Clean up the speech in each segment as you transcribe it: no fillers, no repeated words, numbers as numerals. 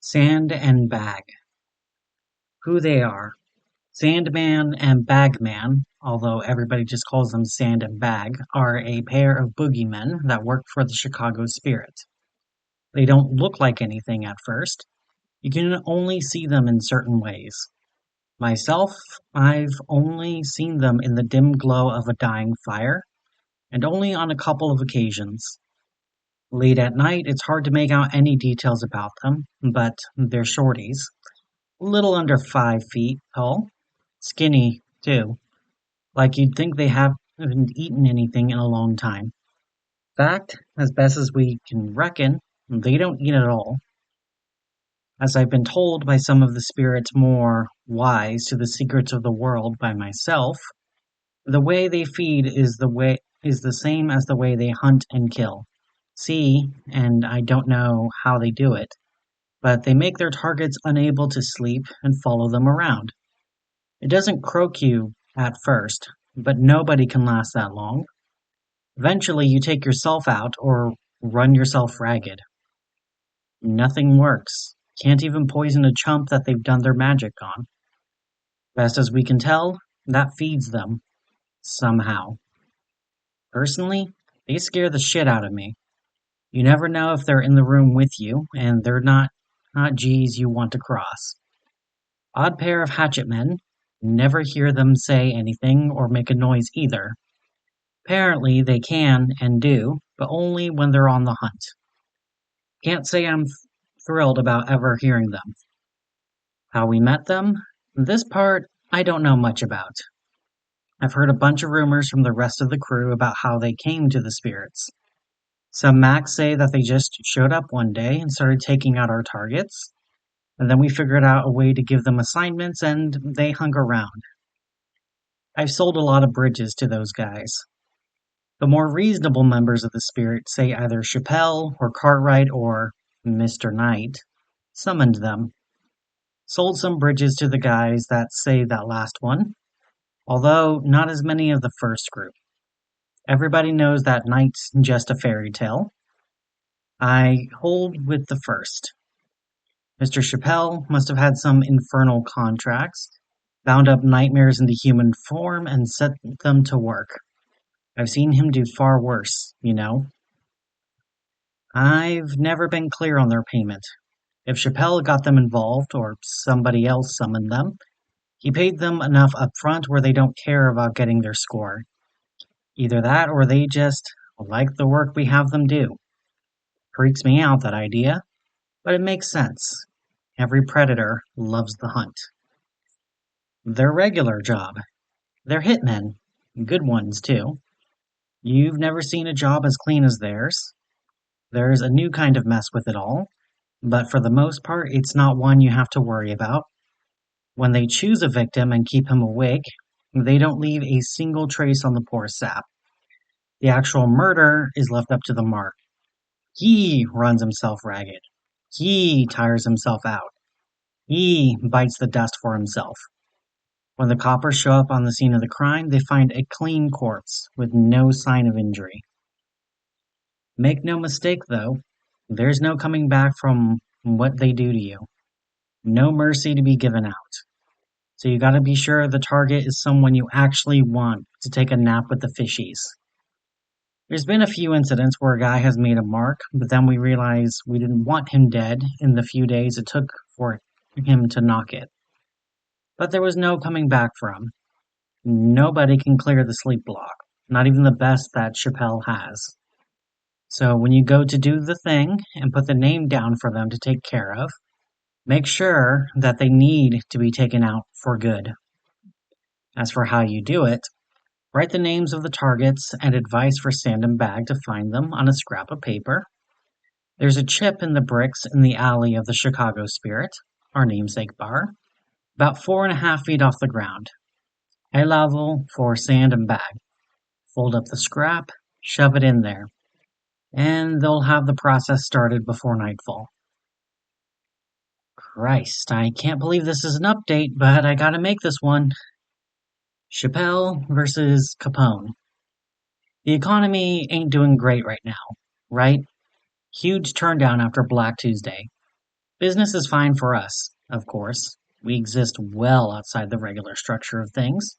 Sand and Bag. Who they are. Sandman and Bagman, although everybody just calls them Sand and Bag, are a pair of boogeymen that work for the Chicago Spirit. They don't look like anything at first. You can only see them in certain ways. Myself, I've only seen them in the dim glow of a dying fire, and only on a couple of occasions. Late at night, it's hard to make out any details about them, but they're shorties. Little under 5 feet tall. Skinny, too. Like you'd think they haven't eaten anything in a long time. Fact, as best as we can reckon, they don't eat at all. As I've been told by some of the spirits more wise to the secrets of the world by myself, the way they feed is the same as the way they hunt and kill. See, and I don't know how they do it, but they make their targets unable to sleep and follow them around. It doesn't croak you at first, but nobody can last that long. Eventually you take yourself out or run yourself ragged. Nothing works. Can't even poison a chump that they've done their magic on. Best as we can tell, that feeds them. Somehow. Personally, they scare the shit out of me. You never know if they're in the room with you, and they're not G's you want to cross. Odd pair of hatchet men. Never hear them say anything or make a noise either. Apparently they can and do, but only when they're on the hunt. Can't say I'm thrilled about ever hearing them. How we met them? This part I don't know much about. I've heard a bunch of rumors from the rest of the crew about how they came to the spirits. Some Macs say that they just showed up one day and started taking out our targets, and then we figured out a way to give them assignments and they hung around. I've sold a lot of bridges to those guys. The more reasonable members of the Spirit say either Chappell or Cartwright or Mr. Knight summoned them. Sold some bridges to the guys that say that last one, although not as many of the first group. Everybody knows that Knight's just a fairy tale. I hold with the first. Mr. Chappell must have had some infernal contracts, bound up nightmares into human form, and set them to work. I've seen him do far worse, you know. I've never been clear on their payment. If Chappell got them involved, or somebody else summoned them, he paid them enough upfront where they don't care about getting their score. Either that, or they just like the work we have them do. Freaks me out, that idea, but it makes sense. Every predator loves the hunt. Their regular job. They're hitmen. Good ones, too. You've never seen a job as clean as theirs. There's a new kind of mess with it all, but for the most part, it's not one you have to worry about. When they choose a victim and keep him awake, they don't leave a single trace on the poor sap. The actual murder is left up to the mark. He runs himself ragged. He tires himself out. He bites the dust for himself. When the coppers show up on the scene of the crime, they find a clean corpse with no sign of injury. Make no mistake, though, there's no coming back from what they do to you. No mercy to be given out. So you gotta be sure the target is someone you actually want to take a nap with the fishies. There's been a few incidents where a guy has made a mark, but then we realize we didn't want him dead in the few days it took for him to knock it. But there was no coming back from. Nobody can clear the sleep block, not even the best that Chappell has. So when you go to do the thing and put the name down for them to take care of, make sure that they need to be taken out for good. As for how you do it, write the names of the targets and advice for Sand and Bag to find them on a scrap of paper. There's a chip in the bricks in the alley of the Chicago Spirit, our namesake bar, about 4.5 feet off the ground. High level for Sand and Bag. Fold up the scrap, shove it in there, and they'll have the process started before nightfall. Christ, I can't believe this is an update, but I gotta make this one. Chappell versus Capone. The economy ain't doing great right now, right? Huge turndown after Black Tuesday. Business is fine for us, of course. We exist well outside the regular structure of things,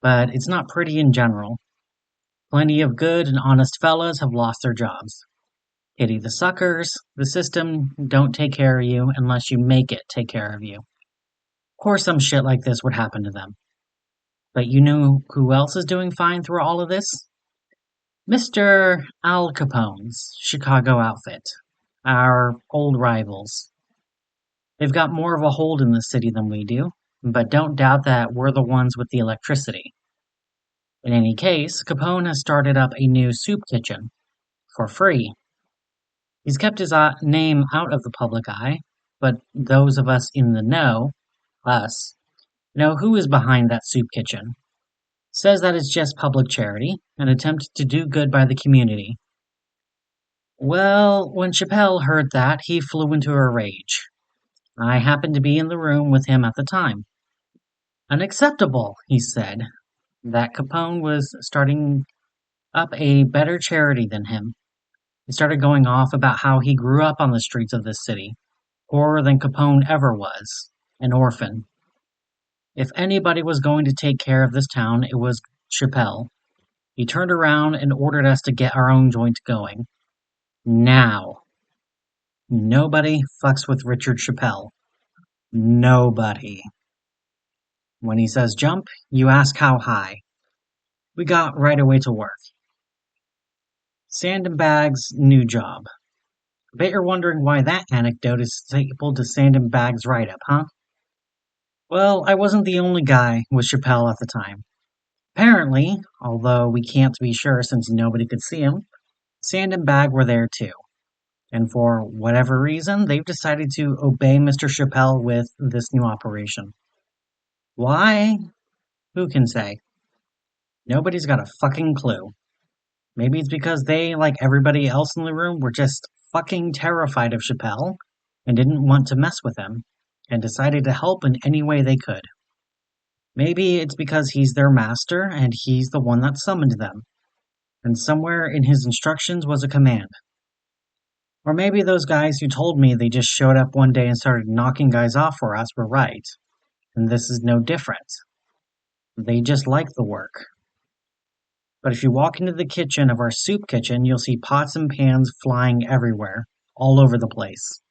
but it's not pretty in general. Plenty of good and honest fellas have lost their jobs. Pity the suckers. The system don't take care of you unless you make it take care of you. Of course some shit like this would happen to them. But you know who else is doing fine through all of this? Mr. Al Capone's Chicago outfit. Our old rivals. They've got more of a hold in the city than we do, but don't doubt that we're the ones with the electricity. In any case, Capone has started up a new soup kitchen. For free. He's kept his name out of the public eye, but those of us in the know, us, know who is behind that soup kitchen. Says that it's just public charity, an attempt to do good by the community. Well, when Chappell heard that, he flew into a rage. I happened to be in the room with him at the time. Unacceptable, he said, that Capone was starting up a better charity than him. He started going off about how he grew up on the streets of this city, poorer than Capone ever was, an orphan. If anybody was going to take care of this town, it was Chappell. He turned around and ordered us to get our own joint going. Now. Nobody fucks with Richard Chappell. Nobody. When he says jump, you ask how high. We got right away to work. Sand and Bag's new job. Bet you're wondering why that anecdote is stapled to Sand and Bag's write-up, huh? Well, I wasn't the only guy with Chappelle at the time. Apparently, although we can't be sure since nobody could see him, Sand and Bag were there too. And for whatever reason, they've decided to obey Mr. Chappelle with this new operation. Why? Who can say? Nobody's got a fucking clue. Maybe it's because they, like everybody else in the room, were just fucking terrified of Chappelle and didn't want to mess with him, and decided to help in any way they could. Maybe it's because he's their master and he's the one that summoned them, and somewhere in his instructions was a command. Or maybe those guys who told me they just showed up one day and started knocking guys off for us were right, and this is no different. They just like the work. But if you walk into the kitchen of our soup kitchen, you'll see pots and pans flying everywhere, all over the place.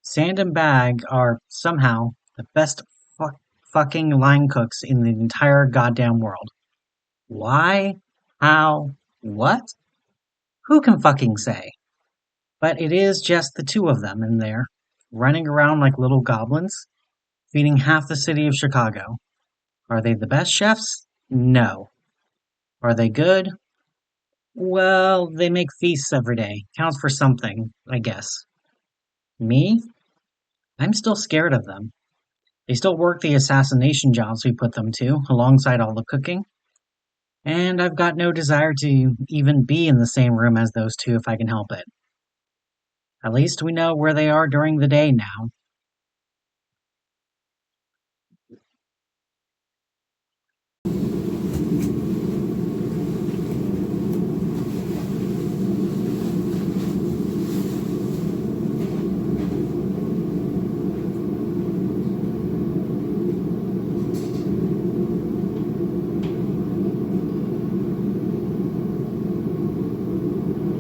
Sand and Bag are, somehow, the best fucking line cooks in the entire goddamn world. Why? How? What? Who can fucking say? But it is just the two of them in there, running around like little goblins, feeding half the city of Chicago. Are they the best chefs? No. Are they good? Well, they make feasts every day. Counts for something, I guess. Me? I'm still scared of them. They still work the assassination jobs we put them to, alongside all the cooking. And I've got no desire to even be in the same room as those two if I can help it. At least we know where they are during the day now.